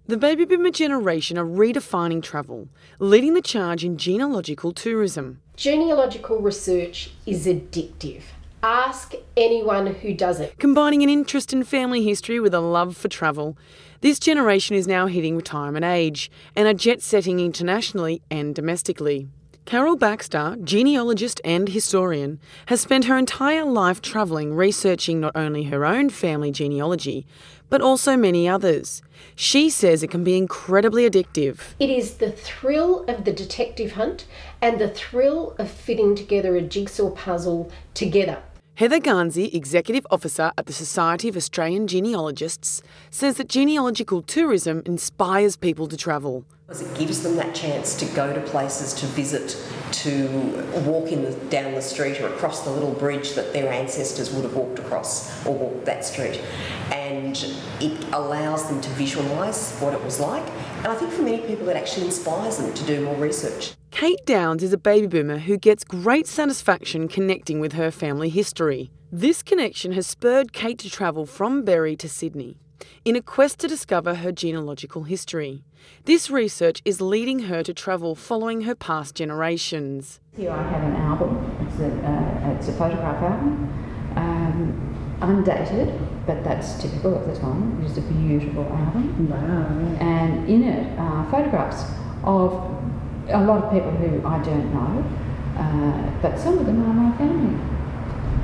The baby boomer generation are redefining travel, leading the charge in genealogical tourism. Genealogical research is addictive. Ask anyone who does it. Combining an interest in family history with a love for travel, this generation is now hitting retirement age and are jet-setting internationally and domestically. Carol Baxter, genealogist and historian, has spent her entire life travelling, researching not only her own family genealogy, but also many others. She says it can be incredibly addictive. It is the thrill of the detective hunt and the thrill of fitting together a jigsaw puzzle together. Heather Garnsey, Executive Officer at the Society of Australian Genealogists, says that genealogical tourism inspires people to travel. Because it gives them that chance to go to places, to visit, to walk down the street or across the little bridge that their ancestors would have walked across or walked that street. And it allows them to visualise what it was like. And I think for many people it actually inspires them to do more research. Kate Downs is a baby boomer who gets great satisfaction connecting with her family history. This connection has spurred Kate to travel from Berry to Sydney in a quest to discover her genealogical history. This research is leading her to travel following her past generations. Here I have an album. It's a photograph album, undated, but that's typical of the time. It is a beautiful album. Wow. And in it are photographs of a lot of people who I don't know, but some of them are my family.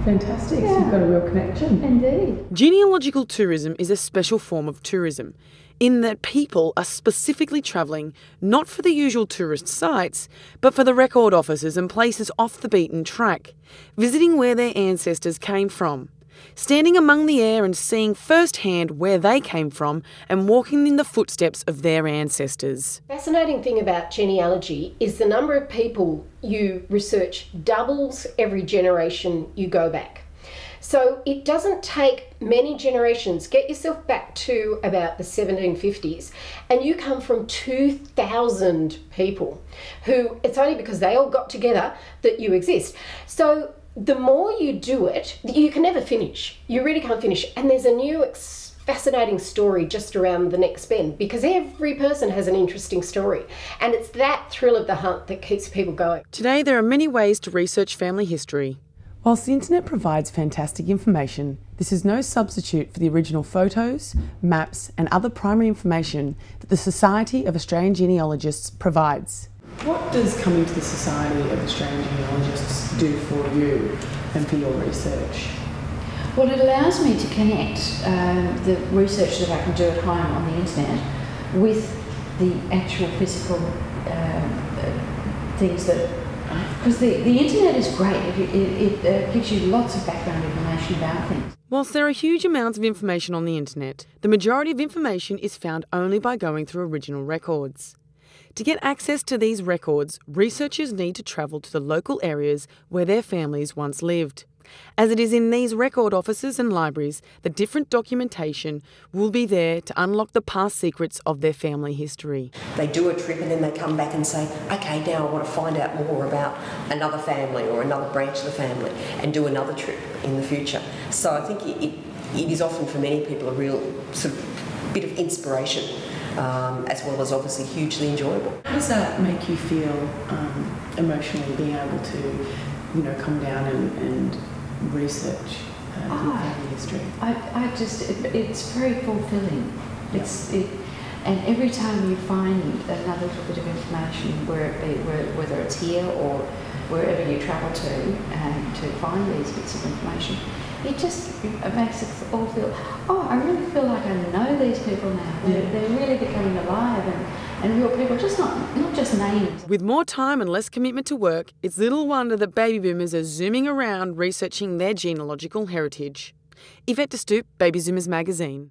Fantastic, Yeah. So you've got a real connection. Indeed. Genealogical tourism is a special form of tourism in that people are specifically travelling not for the usual tourist sites, but for the record offices and places off the beaten track, visiting where their ancestors came from, standing among the air and seeing firsthand where they came from and walking in the footsteps of their ancestors. Fascinating thing about genealogy is the number of people you research doubles every generation you go back. So it doesn't take many generations. Get yourself back to about the 1750s and you come from 2,000 people who, it's only because they all got together that you exist. So the more you do it, you can never finish. You really can't finish. And there's a new fascinating story just around the next bend because every person has an interesting story. And it's that thrill of the hunt that keeps people going. Today there are many ways to research family history. Whilst the internet provides fantastic information, this is no substitute for the original photos, maps and other primary information that the Society of Australian Genealogists provides. What does coming to the Society of Australian Genealogists do for you and for your research? Well, it allows me to connect the research that I can do at home on the internet with the actual physical things that... Because the internet is great. It gives you lots of background information about things. Whilst there are huge amounts of information on the internet, the majority of information is found only by going through original records. To get access to these records, researchers need to travel to the local areas where their families once lived. As it is in these record offices and libraries, the different documentation will be there to unlock the past secrets of their family history. They do a trip and then they come back and say, okay, now I want to find out more about another family or another branch of the family and do another trip in the future. So I think it is often for many people a real sort of bit of inspiration. As well as obviously hugely enjoyable. How does that make you feel emotionally, being able to, come down and research family history? It's very fulfilling. And every time you find another little bit of information, whether it's here or wherever you travel to find these bits of information, it makes it all feel, I really feel like I know these people now. They're really becoming alive and real people, just not just names. With more time and less commitment to work, it's little wonder that baby boomers are zooming around researching their genealogical heritage. Yvette De Stoop, Baby Zoomers magazine.